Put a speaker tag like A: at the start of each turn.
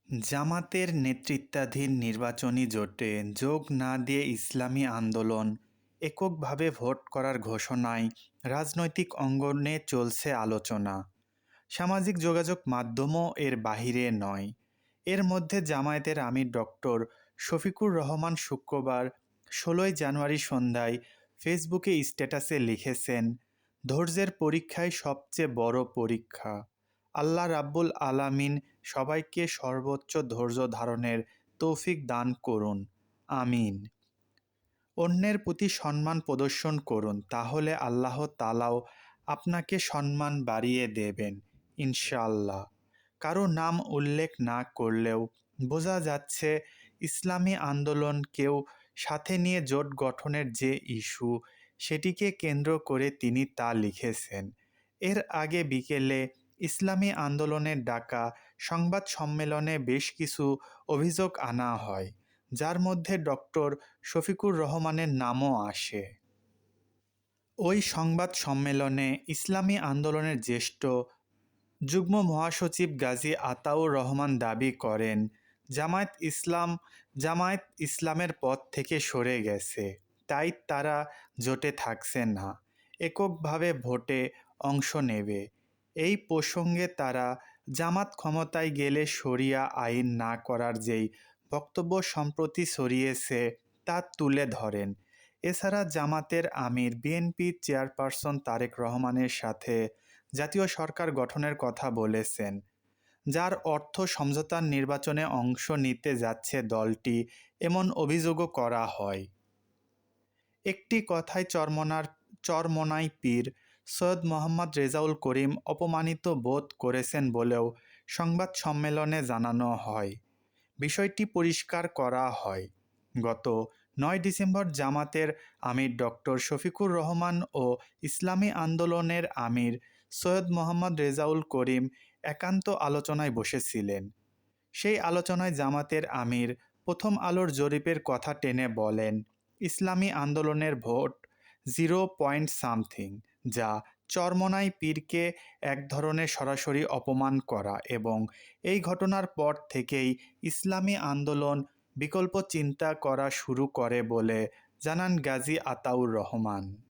A: জামাতের নেতৃত্বাধীন নির্বাচনী জোটে যোগ না দিয়ে ইসলামী আন্দোলন এককভাবে ভোট করার ঘোষণায় রাজনৈতিক অঙ্গনে চলছে আলোচনা। সামাজিক যোগাযোগ মাধ্যমও এর বাহিরে নয়। এর মধ্যে জামায়াতের আমির ডক্টর শফিকুর রহমান শুক্রবার ১৬ই জানুয়ারি সন্ধ্যায় ফেসবুকে স্ট্যাটাসে লিখেছেন, ধৈর্যের পরীক্ষাই সবচেয়ে বড় পরীক্ষা। আল্লাহ রাব্বুল আলামিন সবাইকে সর্বোচ্চ ধৈর্য ধারণের তৌফিক দান করুন, আমিন। অন্যের প্রতি সম্মান প্রদর্শন করুন, তাহলে আল্লাহ তাআলাও আপনাকে সম্মান বাড়িয়ে দেবেন ইনশাআল্লাহ। কারো নাম উল্লেখ না করলেও বোঝা যাচ্ছে ইসলামী আন্দোলনকেও সাথে নিয়ে জোট গঠনের যে ইস্যু, সেটিকে কেন্দ্র করে তিনি তা লিখেছেন। এর আগে বিকেলে ইসলামী আন্দোলনের ডাকা সংবাদ সম্মেলনে বেশ কিছু অভিযোগ আনা হয়, যার মধ্যে ডক্টর শফিকুর রহমানের নামও আসে। ওই সংবাদ সম্মেলনে ইসলামী আন্দোলনের জ্যেষ্ঠ যুগ্ম মহাসচিব গাজী আতাউর রহমান দাবি করেন, জামায়াত ইসলামের পথ থেকে সরে গেছে, তাই তারা জোটে থাকছে না, এককভাবে ভোটে অংশ নেবে। এই প্রসঙ্গে তারা জামাত ক্ষমতায় গেলে শরিয়া আইন না করার যেই বক্তব্য সম্প্রতি ছড়িয়েছে তা তুলে ধরেন। এছাড়া জামাতের আমির বিএনপি চেয়ারপারসন তারেক রহমানের সাথে জাতীয় সরকার গঠনের কথা বলেছেন, যার অর্থ সমঝোতার নির্বাচনে অংশ নিতে যাচ্ছে দলটি, এমন অভিযোগও করা হয়। একটি কথায় চরমোনাই পীর সৈয়দ মোহাম্মদ রেজাউল করিম অপমানিত বোধ করেছেন বলেও সংবাদ সম্মেলনে জানানো হয়। বিষয়টি পরিষ্কার করা হয়, গত ৯ ডিসেম্বর জামাতের আমির ডক্টর শফিকুর রহমান ও ইসলামী আন্দোলনের আমির সৈয়দ মোহাম্মদ রেজাউল করিম একান্ত আলোচনায় বসেছিলেন। সেই আলোচনায় জামাতের আমির প্রথম আলোর জরিপের কথা টেনে বলেন, ইসলামী আন্দোলনের ভোট 0 যা চরমোনাই পীরকে এক ধরনের সরাসরি অপমান করা, এবং এই ঘটনার পর থেকেই ইসলামী আন্দোলন বিকল্প চিন্তা করা শুরু করে বলে জানান গাজী আতাউর রহমান।